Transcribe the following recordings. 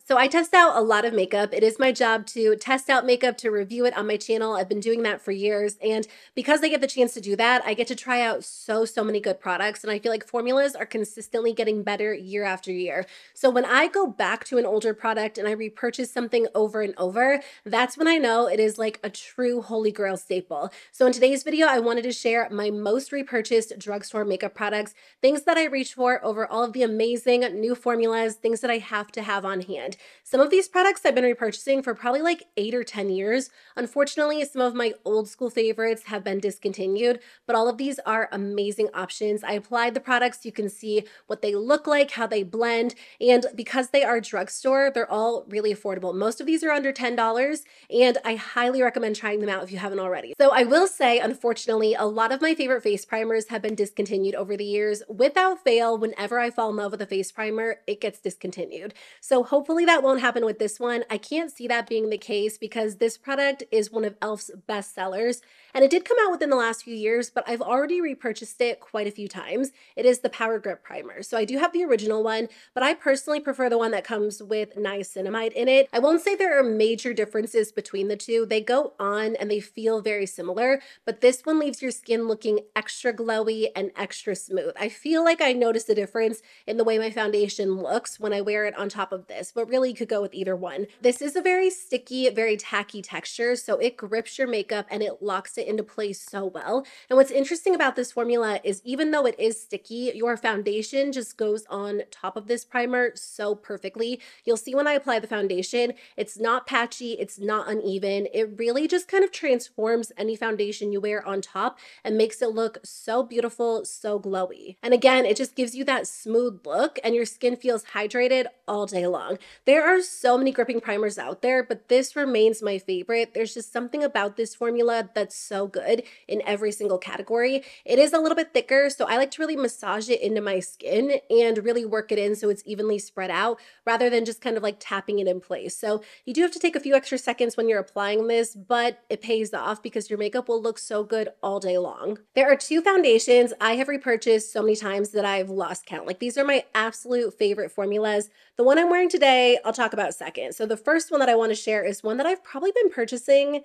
So I test out a lot of makeup. It is my job to test out makeup, to review it on my channel. I've been doing that for years. And because I get the chance to do that, I get to try out so many good products. And I feel like formulas are consistently getting better year after year. So when I go back to an older product and I repurchase something over and over, that's when I know it is like a true holy grail staple. So in today's video, I wanted to share my most repurchased drugstore makeup products, things that I reach for over all of the amazing new formulas, things that I have to have on hand. Some of these products I've been repurchasing for probably like 8 or 10 years. Unfortunately, some of my old school favorites have been discontinued, but all of these are amazing options. I applied the products. You can see what they look like, how they blend, and because they are drugstore, they're all really affordable. Most of these are under $10, and I highly recommend trying them out if you haven't already. So I will say, unfortunately, a lot of my favorite face primers have been discontinued over the years. Without fail, whenever I fall in love with a face primer, it gets discontinued. So hopefully that won't happen with this one. I can't see that being the case because this product is one of e.l.f.'s best sellers, and it did come out within the last few years, but I've already repurchased it quite a few times. It is the Power Grip Primer. So I do have the original one, but I personally prefer the one that comes with niacinamide in it. I won't say there are major differences between the two. They go on and they feel very similar, but this one leaves your skin looking extra glowy and extra smooth. I feel like I noticed a difference in the way my foundation looks when I wear it on top of this, but really you could go with either one. This is a very sticky, very tacky texture, so it grips your makeup and it locks it into place so well. And what's interesting about this formula is even though it is sticky, your foundation just goes on top of this primer so perfectly. You'll see when I apply the foundation, it's not patchy, it's not uneven. It really just kind of transforms any foundation you wear on top and makes it look so beautiful, so glowy. And again, it just gives you that smooth look and your skin feels hydrated all day long. There are so many gripping primers out there, but this remains my favorite. There's just something about this formula that's so good in every single category. It is a little bit thicker, so I like to really massage it into my skin and really work it in so it's evenly spread out rather than just kind of like tapping it in place. So you do have to take a few extra seconds when you're applying this, but it pays off because your makeup will look so good all day long. There are two foundations I have repurchased so many times that I've lost count. Like these are my absolute favorite formulas. The one I'm wearing today, I'll talk about second. So the first one that I want to share is one that I've probably been purchasing,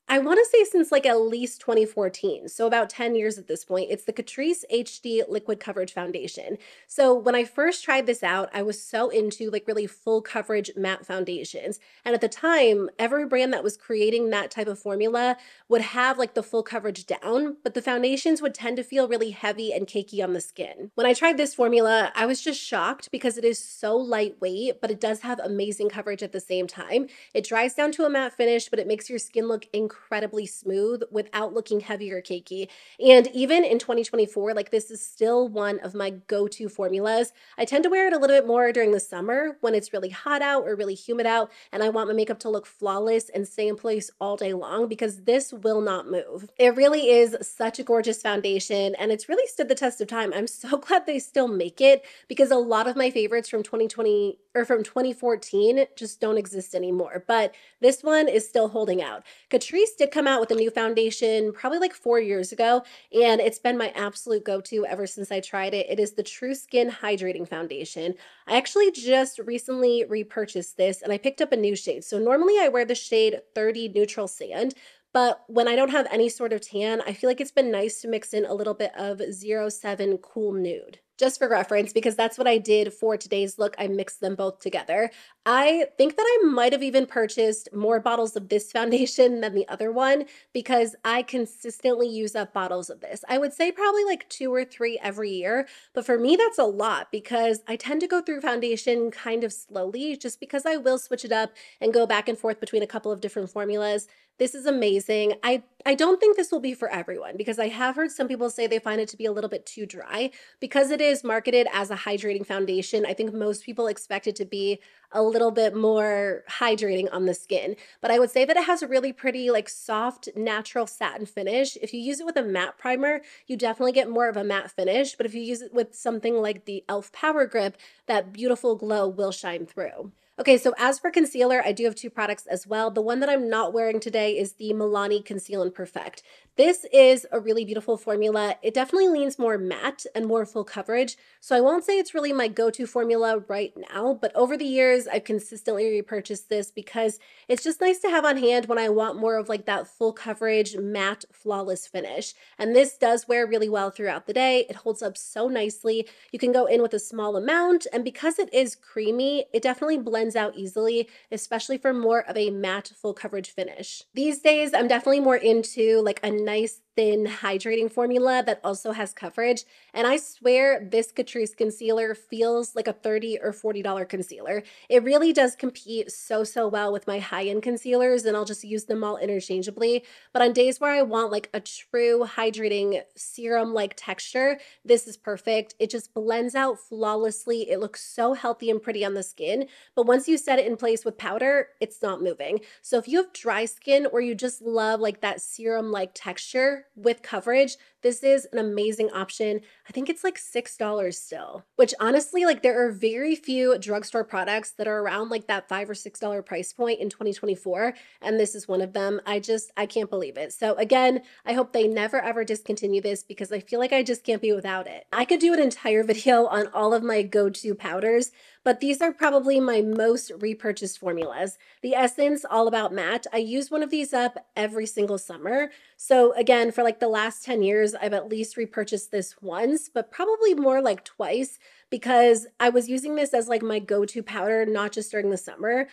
I want to say since like at least 2014, so about 10 years at this point. It's the Catrice HD Liquid Coverage Foundation. So when I first tried this out, I was so into like really full coverage matte foundations. And at the time, every brand that was creating that type of formula would have like the full coverage down, but the foundations would tend to feel really heavy and cakey on the skin. When I tried this formula, I was just shocked because it is so lightweight, but it does have amazing coverage at the same time. It dries down to a matte finish, but it makes your skin look incredibly smooth without looking heavy or cakey. And even in 2024, like this is still one of my go-to formulas. I tend to wear it a little bit more during the summer when it's really hot out or really humid out and I want my makeup to look flawless and stay in place all day long because this will not move. It really is such a gorgeous foundation and it's really stood the test of time. I'm so glad they still make it because a lot of my favorites from 2020 or from 2014 just don't exist anymore, but this one is still holding out. Catrice did come out with a new foundation probably like 4 years ago, and it's been my absolute go-to ever since I tried it. It is the True Skin Hydrating Foundation. I actually just recently repurchased this, and I picked up a new shade. So normally I wear the shade 30 Neutral Sand, but when I don't have any sort of tan, I feel like it's been nice to mix in a little bit of 07 Cool Nude. Just for reference, because that's what I did for today's look. I mixed them both together. I think that I might have even purchased more bottles of this foundation than the other one because I consistently use up bottles of this. I would say probably like 2 or 3 every year, but for me that's a lot because I tend to go through foundation kind of slowly just because I will switch it up and go back and forth between a couple of different formulas. This is amazing. I don't think this will be for everyone because I have heard some people say they find it to be a little bit too dry. Because it is marketed as a hydrating foundation, I think most people expect it to be a little bit more hydrating on the skin. But I would say that it has a really pretty like soft, natural satin finish. If you use it with a matte primer, you definitely get more of a matte finish. But if you use it with something like the e.l.f. Power Grip, that beautiful glow will shine through. Okay, so as for concealer, I do have two products as well. The one that I'm not wearing today is the Milani Conceal and Perfect. This is a really beautiful formula. It definitely leans more matte and more full coverage. So I won't say it's really my go-to formula right now, but over the years, I've consistently repurchased this because it's just nice to have on hand when I want more of like that full coverage, matte, flawless finish. And this does wear really well throughout the day. It holds up so nicely. You can go in with a small amount, and because it is creamy, it definitely blends out easily, especially for more of a matte full coverage finish. These days, I'm definitely more into like a nice thin hydrating formula that also has coverage, and I swear this Catrice concealer feels like a $30 or $40 concealer. It really does compete so well with my high-end concealers, and I'll just use them all interchangeably. But on days where I want like a true hydrating serum-like texture, this is perfect. It just blends out flawlessly. It looks so healthy and pretty on the skin, but once you set it in place with powder, it's not moving. So if you have dry skin or you just love like that serum-like texture with coverage, this is an amazing option. I think it's like $6 still, which honestly, like there are very few drugstore products that are around like that $5 or $6 price point in 2024. And this is one of them. I can't believe it. So again, I hope they never ever discontinue this because I feel like I just can't be without it. I could do an entire video on all of my go-to powders, but these are probably my most repurchased formulas. The Essence All About Matte, I use one of these up every single summer. So again, for like the last 10 years, I've at least repurchased this once, but probably more like twice because I was using this as like my go-to powder, not just during the summer,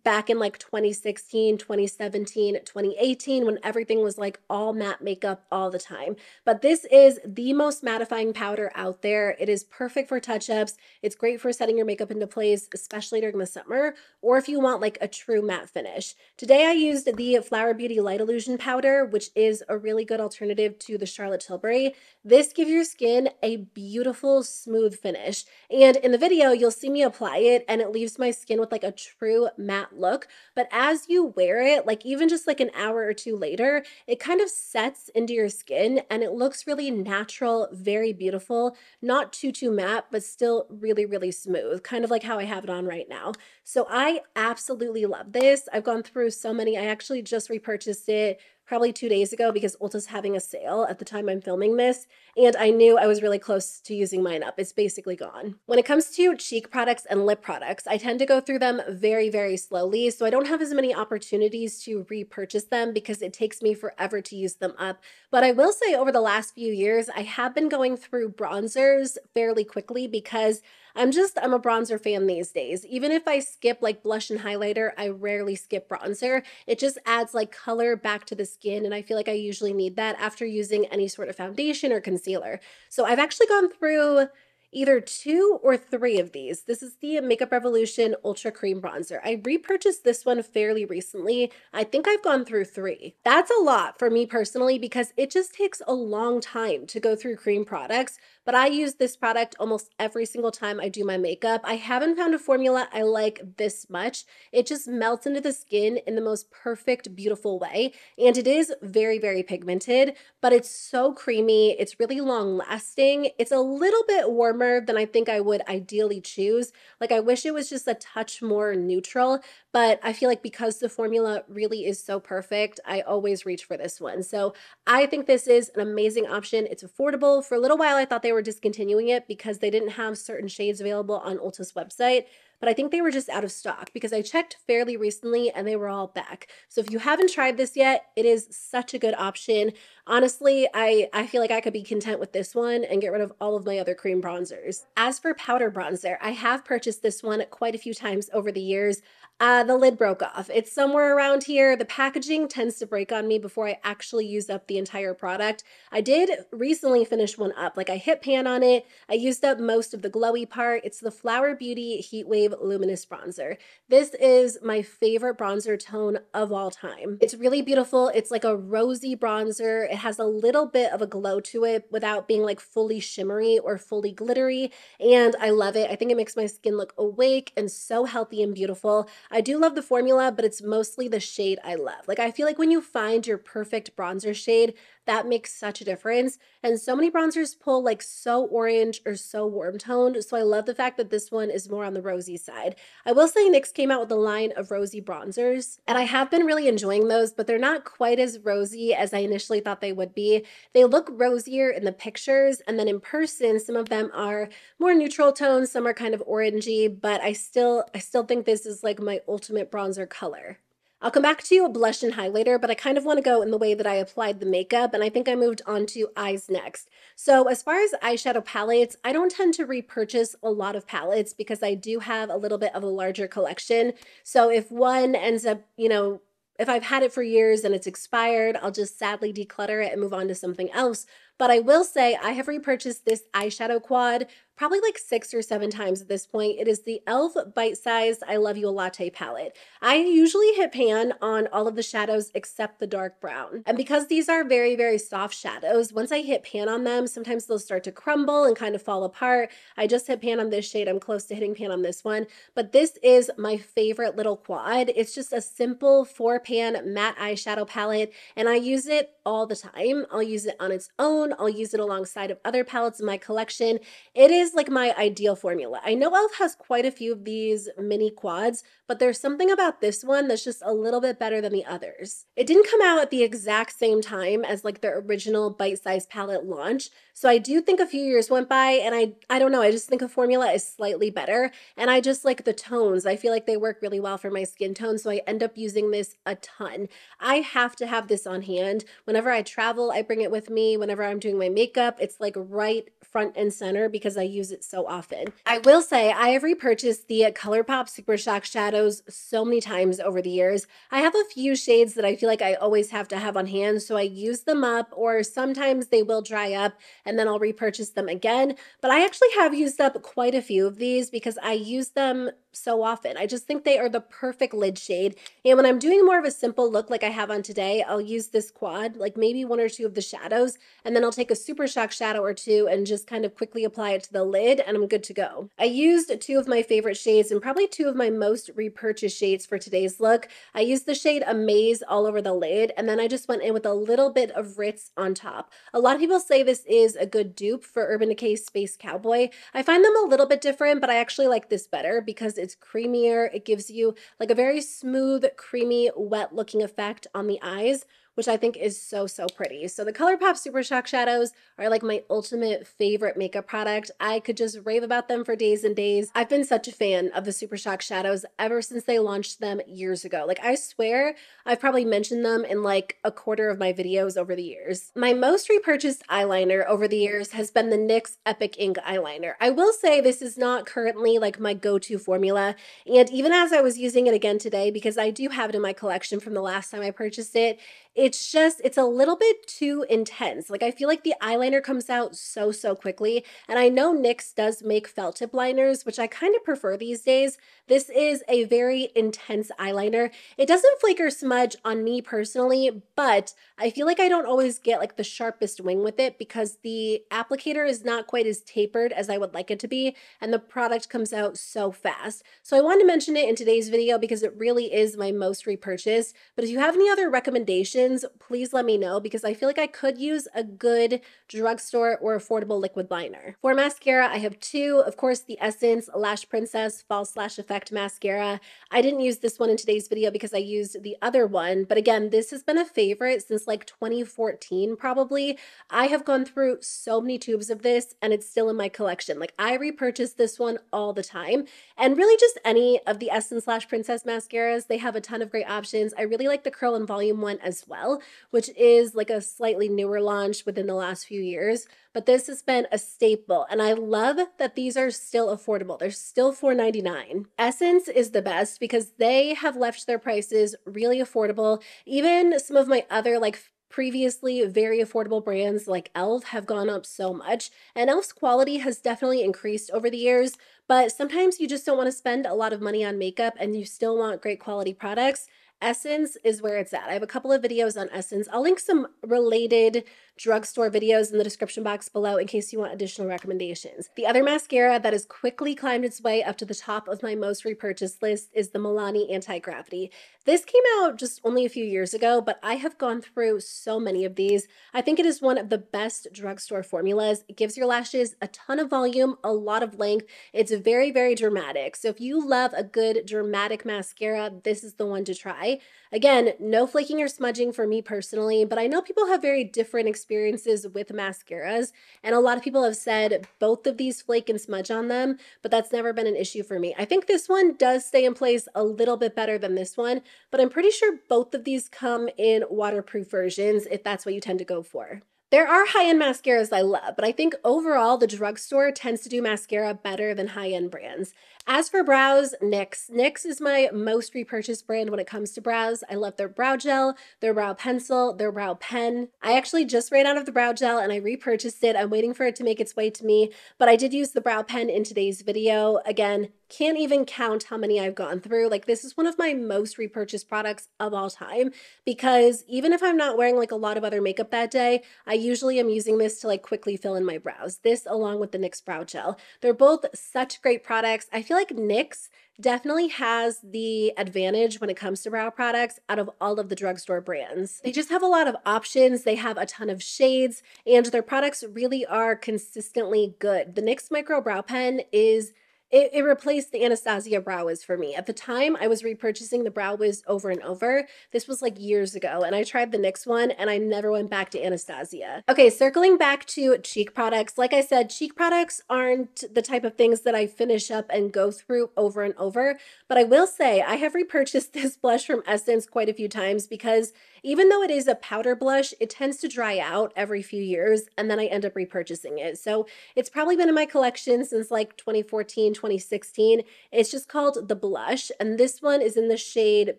back in like 2016, 2017, 2018, when everything was like all matte makeup all the time. But this is the most mattifying powder out there. It is perfect for touch-ups. It's great for setting your makeup into place, especially during the summer, or if you want like a true matte finish. Today I used the Flower Beauty Light Illusion powder, which is a really good alternative to the Charlotte Tilbury. This gives your skin a beautiful, smooth finish. And in the video, you'll see me apply it and it leaves my skin with like a true matte look. But as you wear it, like even just like an hour or two later, it kind of sets into your skin and it looks really natural, very beautiful, not too matte, but still really smooth, kind of like how I have it on right now. So I absolutely love this. I've gone through so many. I actually just repurchased it probably 2 days ago because Ulta's having a sale at the time I'm filming this, and I knew I was really close to using mine up. It's basically gone. When it comes to cheek products and lip products, I tend to go through them very slowly, so I don't have as many opportunities to repurchase them because it takes me forever to use them up. But I will say over the last few years, I have been going through bronzers fairly quickly because I'm a bronzer fan these days. Even if I skip like blush and highlighter, I rarely skip bronzer. It just adds like color back to the skin, and I feel like I usually need that after using any sort of foundation or concealer. So I've actually gone through either 2 or 3 of these. This is the Makeup Revolution Ultra Cream Bronzer. I repurchased this one fairly recently. I think I've gone through 3. That's a lot for me personally because it just takes a long time to go through cream products, but I use this product almost every single time I do my makeup. I haven't found a formula I like this much. It just melts into the skin in the most perfect, beautiful way, and it is very pigmented, but it's so creamy. It's really long lasting. It's a little bit warmer than I think I would ideally choose. Like I wish it was just a touch more neutral, but I feel like because the formula really is so perfect, I always reach for this one. So I think this is an amazing option. It's affordable. For a little while, I thought they were discontinuing it because they didn't have certain shades available on Ulta's website, but I think they were just out of stock because I checked fairly recently and they were all back. So if you haven't tried this yet, it is such a good option. Honestly, I feel like I could be content with this one and get rid of all of my other cream bronzers. As for powder bronzer, I have purchased this one quite a few times over the years. The lid broke off. It's somewhere around here. The packaging tends to break on me before I actually use up the entire product. I did recently finish one up. Like I hit pan on it. I used up most of the glowy part. It's the Flower Beauty Heatwave Luminous Bronzer. This is my favorite bronzer tone of all time. It's really beautiful. It's like a rosy bronzer. It has a little bit of a glow to it without being like fully shimmery or fully glittery, and I love it. I think it makes my skin look awake and so healthy and beautiful. I do love the formula, but it's mostly the shade I love. Like, I feel like when you find your perfect bronzer shade, that makes such a difference. And so many bronzers pull like so orange or so warm toned. So I love the fact that this one is more on the rosy side. I will say NYX came out with a line of rosy bronzers, and I have been really enjoying those, but they're not quite as rosy as I initially thought they would be. They look rosier in the pictures, and then in person, some of them are more neutral tones, some are kind of orangey, but I still think this is like my ultimate bronzer color. I'll come back to a blush and highlighter, but I kind of want to go in the way that I applied the makeup, and I think I moved on to eyes next. So as far as eyeshadow palettes, I don't tend to repurchase a lot of palettes because I do have a little bit of a larger collection. So if one ends up, if I've had it for years and it's expired, I'll just sadly declutter it and move on to something else. But I will say I have repurchased this eyeshadow quad probably like 6 or 7 times at this point. It is the e.l.f. Bite Size I Love You a Latte palette. I usually hit pan on all of the shadows except the dark brown. And because these are very, very soft shadows, once I hit pan on them, sometimes they'll start to crumble and kind of fall apart. I just hit pan on this shade. I'm close to hitting pan on this one. But this is my favorite little quad. It's just a simple 4-pan matte eyeshadow palette, and I use it all the time. I'll use it on its own. I'll use it alongside of other palettes in my collection. It is like my ideal formula. I know e.l.f. has quite a few of these mini quads, but there's something about this one that's just a little bit better than the others. It didn't come out at the exact same time as like the original Bite Size palette launch, so I do think a few years went by, and I don't know, I just think a formula is slightly better, and I just like the tones. I feel like they work really well for my skin tone, so I end up using this a ton. I have to have this on hand. Whenever I travel, I bring it with me. Whenever I'm doing my makeup, it's like right front and center because I use it so often. I will say I have repurchased the ColourPop Super Shock shadows so many times over the years. I have a few shades that I feel like I always have to have on hand, so I use them up, or sometimes they will dry up and then I'll repurchase them again. But I actually have used up quite a few of these because I use them so often. I just think they are the perfect lid shade. And when I'm doing more of a simple look like I have on today, I'll use this quad, like maybe 1 or 2 of the shadows, and then I'll take a Super Shock shadow or 2 and just kind of quickly apply it to the lid, and I'm good to go. I used 2 of my favorite shades and probably 2 of my most repurchased shades for today's look. I used the shade Amaze all over the lid, and then I just went in with a little bit of Ritz on top. A lot of people say this is a good dupe for Urban Decay's Space Cowboy. I find them a little bit different, but I actually like this better because it's creamier. It gives you like a very smooth, creamy, wet looking effect on the eyes, which I think is so, so pretty. So the ColourPop Super Shock shadows are like my ultimate favorite makeup product. I could just rave about them for days and days. I've been such a fan of the Super Shock shadows ever since they launched them years ago. Like, I swear I've probably mentioned them in like a quarter of my videos over the years. My most repurchased eyeliner over the years has been the NYX Epic Ink eyeliner. I will say this is not currently like my go-to formula, and even as I was using it again today, because I do have it in my collection from the last time I purchased it, it's a little bit too intense. Like, I feel like the eyeliner comes out so, so quickly. And I know NYX does make felt tip liners, which I kind of prefer these days. This is a very intense eyeliner. It doesn't flake or smudge on me personally, but I feel like I don't always get like the sharpest wing with it because the applicator is not quite as tapered as I would like it to be, and the product comes out so fast. So I wanted to mention it in today's video because it really is my most repurchased. But if you have any other recommendations, please let me know because I feel like I could use a good drugstore or affordable liquid liner. For mascara, I have 2. Of course, the Essence Lash Princess False Lash Effect Mascara. I didn't use this one in today's video because I used the other one, but again, this has been a favorite since like 2014 probably. I have gone through so many tubes of this and it's still in my collection. Like, I repurchase this one all the time, and really just any of the Essence Lash Princess mascaras, they have a ton of great options. I really like the Curl and Volume one as well, which is like a slightly newer launch within the last few years, but this has been a staple, and I love that these are still affordable. They're still $4.99. Essence is the best because they have left their prices really affordable. Even some of my other like previously very affordable brands like e.l.f. have gone up so much, and e.l.f.'s quality has definitely increased over the years, but sometimes you just don't want to spend a lot of money on makeup and you still want great quality products. Essence is where it's at. I have a couple of videos on Essence. I'll link some related drugstore videos in the description box below in case you want additional recommendations. The other mascara that has quickly climbed its way up to the top of my most repurchased list is the Milani Anti-Gravity. This came out just only a few years ago, but I have gone through so many of these. I think it is one of the best drugstore formulas. It gives your lashes a ton of volume, a lot of length. It's very, very dramatic. So if you love a good dramatic mascara, this is the one to try. Again, no flaking or smudging for me personally, but I know people have very different experiences with mascaras, and a lot of people have said both of these flake and smudge on them, but that's never been an issue for me. I think this one does stay in place a little bit better than this one, but I'm pretty sure both of these come in waterproof versions if that's what you tend to go for. There are high-end mascaras I love, but I think overall the drugstore tends to do mascara better than high-end brands. As for brows, NYX. NYX is my most repurchased brand when it comes to brows. I love their brow gel, their brow pencil, their brow pen. I actually just ran out of the brow gel and I repurchased it. I'm waiting for it to make its way to me, but I did use the brow pen in today's video. Again, can't even count how many I've gone through. Like, this is one of my most repurchased products of all time, because even if I'm not wearing like a lot of other makeup that day, I usually am using this to like quickly fill in my brows. This along with the NYX brow gel. They're both such great products. I feel like NYX definitely has the advantage when it comes to brow products out of all of the drugstore brands. They just have a lot of options. They have a ton of shades, and their products really are consistently good. The NYX Micro Brow Pen is it replaced the Anastasia Brow Wiz for me. At the time, I was repurchasing the Brow Wiz over and over. This was like years ago, and I tried the NYX one, and I never went back to Anastasia. Okay, circling back to cheek products. Like I said, cheek products aren't the type of things that I finish up and go through over and over, but I will say I have repurchased this blush from Essence quite a few times because even though it is a powder blush, it tends to dry out every few years, and then I end up repurchasing it. So it's probably been in my collection since like 2014, 2016. It's just called the Blush, and this one is in the shade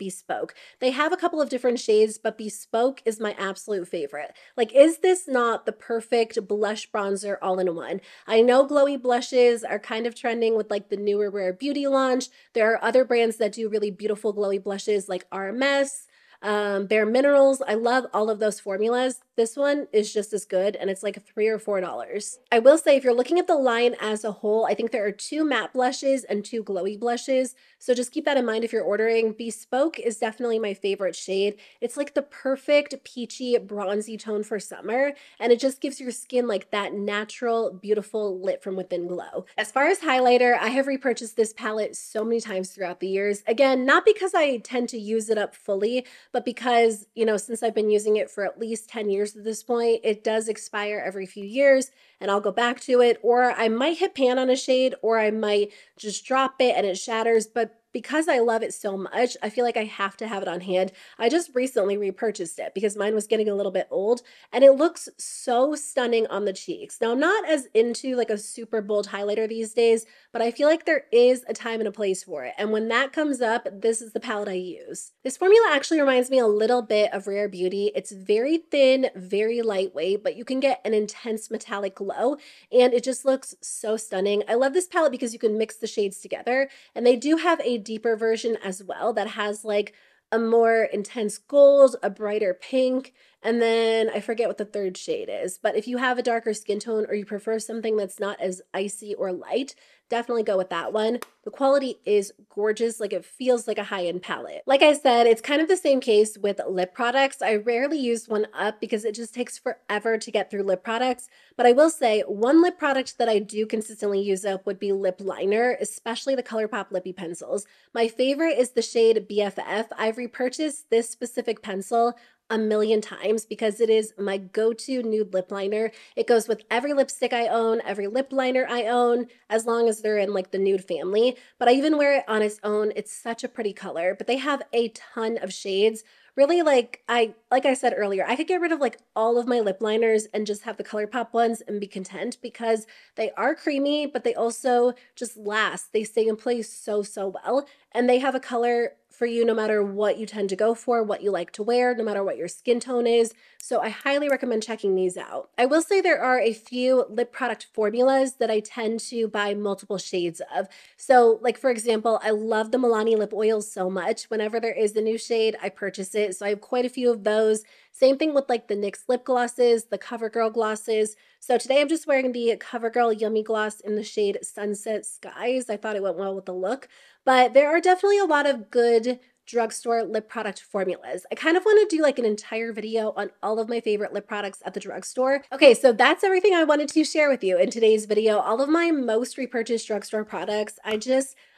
Bespoke. They have a couple of different shades, but Bespoke is my absolute favorite. Like, is this not the perfect blush bronzer all in one? I know glowy blushes are kind of trending with like the newer Rare Beauty launch. There are other brands that do really beautiful glowy blushes like RMS, Bare Minerals. I love all of those formulas. This one is just as good, and it's like $3 or $4. I will say, if you're looking at the line as a whole, I think there are 2 matte blushes and 2 glowy blushes, so just keep that in mind if you're ordering. Bespoke is definitely my favorite shade. It's like the perfect peachy bronzy tone for summer, and it just gives your skin like that natural, beautiful lit from within glow. As far as highlighter, I have repurchased this palette so many times throughout the years. Again, not because I tend to use it up fully, but because, you know, since I've been using it for at least 10 years at this point, it does expire every few years, and I'll go back to it, or I might hit pan on a shade, or I might just drop it and it shatters. But because I love it so much, I feel like I have to have it on hand. I just recently repurchased it because mine was getting a little bit old, and it looks so stunning on the cheeks. Now, I'm not as into like a super bold highlighter these days, but I feel like there is a time and a place for it. And when that comes up, this is the palette I use. This formula actually reminds me a little bit of Rare Beauty. It's very thin, very lightweight, but you can get an intense metallic glow, and it just looks so stunning. I love this palette because you can mix the shades together, and they do have a deeper version as well that has like a more intense gold, a brighter pink, and then I forget what the third shade is. But if you have a darker skin tone or you prefer something that's not as icy or light, definitely go with that one. The quality is gorgeous. Like, it feels like a high-end palette. Like I said, it's kind of the same case with lip products. I rarely use one up because it just takes forever to get through lip products. But I will say one lip product that I do consistently use up would be lip liner, especially the ColourPop lippy pencils. My favorite is the shade BFF. I've repurchased this specific pencil a million times because it is my go-to nude lip liner. It goes with every lipstick I own, every lip liner I own, as long as they're in like the nude family. But I even wear it on its own. It's such a pretty color, but they have a ton of shades. Really, like I said earlier, I could get rid of like all of my lip liners and just have the ColourPop ones and be content because they are creamy, but they also just last. They stay in place so well, and they have a color for you no matter what you tend to go for, what you like to wear, no matter what your skin tone is. So I highly recommend checking these out. I will say there are a few lip product formulas that I tend to buy multiple shades of. So like for example, I love the Milani lip oils so much. Whenever there is a new shade, I purchase it. So I have quite a few of those. Same thing with like the NYX lip glosses, the CoverGirl glosses. So today I'm just wearing the CoverGirl Yummy Gloss in the shade Sunset Skies. I thought it went well with the look, but there are definitely a lot of good drugstore lip product formulas. I kind of want to do like an entire video on all of my favorite lip products at the drugstore. Okay, so that's everything I wanted to share with you in today's video. All of my most repurchased drugstore products.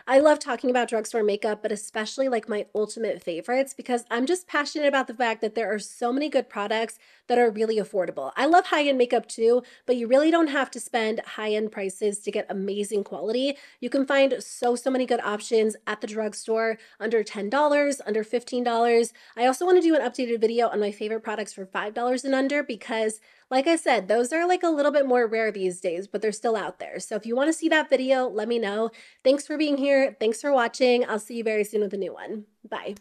I love talking about drugstore makeup, but especially like my ultimate favorites because I'm just passionate about the fact that there are so many good products that are really affordable. I love high-end makeup too, but you really don't have to spend high-end prices to get amazing quality. You can find so many good options at the drugstore under $10, under $15. I also want to do an updated video on my favorite products for $5 and under because like I said, those are like a little bit more rare these days, but they're still out there. So if you want to see that video, let me know. Thanks for being here. Thanks for watching. I'll see you very soon with a new one. Bye.